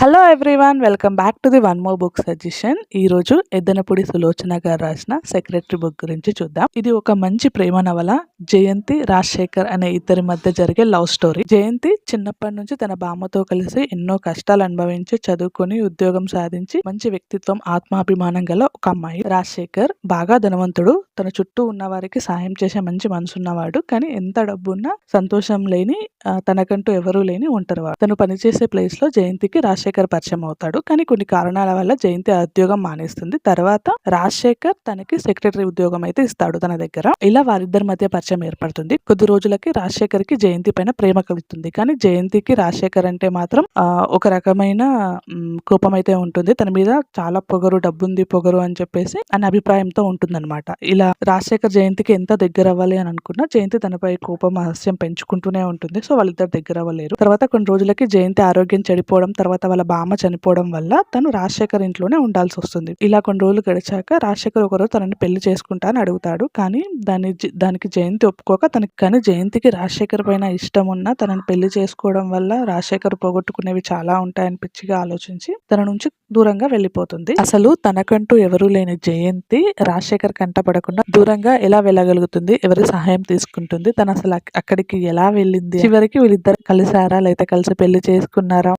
Hello everyone, welcome back to the one more book suggestion. ఈ రోజు ఎద్దనపూడి సులోచన గారు రాసిన సెక్రటరీ బుక్ గురించి చూద్దాం. ఇది ఒక మంచి ప్రేమ నవల. జయంతి, రాజశేఖర్ అనే ఇద్దరి మధ్య జరిగే లవ్ స్టోరీ. జయంతి చిన్నప్పటి నుంచి తన బామ్మతో కలిసి ఎన్నో కష్టాలు అనుభవించి చదువుకొని ఉద్యోగం సాధించి మంచి వ్యక్తిత్వం, ఆత్మాభిమానం గల ఒక అమ్మాయి. రాజశేఖర్ బాగా ధనవంతుడు, తన చుట్టూ ఉన్న వారికి సాయం చేసే మంచి మనసున్నవాడు. కానీ ఎంత డబ్బున్నా సంతోషం లేని, తనకంటూ ఎవరూ లేని ఒంటరివాడు. తను పనిచేసే ప్లేస్ లో జయంతికి రాజశేఖర్ పరిచయం అవుతాడు. కానీ కొన్ని కారణాల వల్ల జయంతి ఆ ఉద్యోగం మానేస్తుంది. తర్వాత రాజశేఖర్ తనకి సెక్రటరీ ఉద్యోగం అయితే ఇస్తాడు తన దగ్గర. ఇలా వారిద్దరి మధ్య పరిచయం ఏర్పడుతుంది. కొద్ది రోజులకి రాజశేఖర్ కి జయంతి పైన ప్రేమ కలుగుతుంది. కానీ జయంతికి రాజశేఖర్ అంటే మాత్రం ఒక రకమైన కోపం అయితే ఉంటుంది. తన మీద చాలా పొగరు, డబ్బుంది పొగరు అని చెప్పేసి అనే అభిప్రాయంతో ఉంటుందన్నమాట. ఇలా రాజశేఖర్ జయంతికి ఎంత దగ్గర అవ్వాలి అని అనుకున్నా జయంతి తనపై కోపం, హాస్యం పెంచుకుంటూనే ఉంటుంది. సో వాళ్ళిద్దరు దగ్గర అవ్వలేరు. తర్వాత కొన్ని రోజులకి జయంతి ఆరోగ్యం చెడిపోవడం, తర్వాత వాళ్ళ బామ్మ చనిపోవడం వల్ల తను రాజశేఖర్ ఇంట్లోనే ఉండాల్సి వస్తుంది. ఇలా కొన్ని రోజులు గడిచాక రాజశేఖర్ ఒకరోజు తనని పెళ్లి చేసుకుంటా అని అడుగుతాడు. కానీ దానికి జయంతి ఒప్పుకోక కానీ జయంతికి రాజశేఖర్ పైన ఇష్టం ఉన్నా తనని పెళ్లి చేసుకోవడం వల్ల రాజశేఖర్ పోగొట్టుకునేవి చాలా ఉంటాయని పిచ్చిగా ఆలోచించి తన నుంచి దూరంగా వెళ్ళిపోతుంది. అసలు తనకంటూ ఎవరూ లేని జయంతి రాజశేఖర్ కంట పడకుండా దూరంగా ఎలా వెళ్ళగలుగుతుంది? ఎవరి సహాయం తీసుకుంటుంది? తను అసలు అక్కడికి ఎలా వెళ్ళింది? చివరికి వీళ్ళిద్దరు కలిసారా, లేకపోతే కలిసి పెళ్లి చేసుకున్నారా?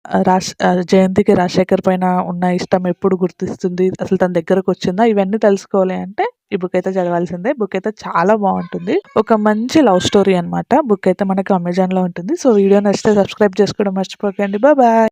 జయంతికి రాజశేఖర్ పైన ఉన్న ఇష్టం ఎప్పుడు గుర్తిస్తుంది? అసలు తన దగ్గరకు వచ్చిందా? ఇవన్నీ తెలుసుకోవాలి అంటే ఈ బుక్ అయితే చదవాల్సిందే. బుక్ అయితే చాలా బాగుంటుంది. ఒక మంచి లవ్ స్టోరీ అన్నమాట. బుక్ అయితే మనకు అమెజాన్ లో ఉంటుంది. సో వీడియో నచ్చితే సబ్స్క్రైబ్ చేసుకోవడం మర్చిపోకండి. బాయ్.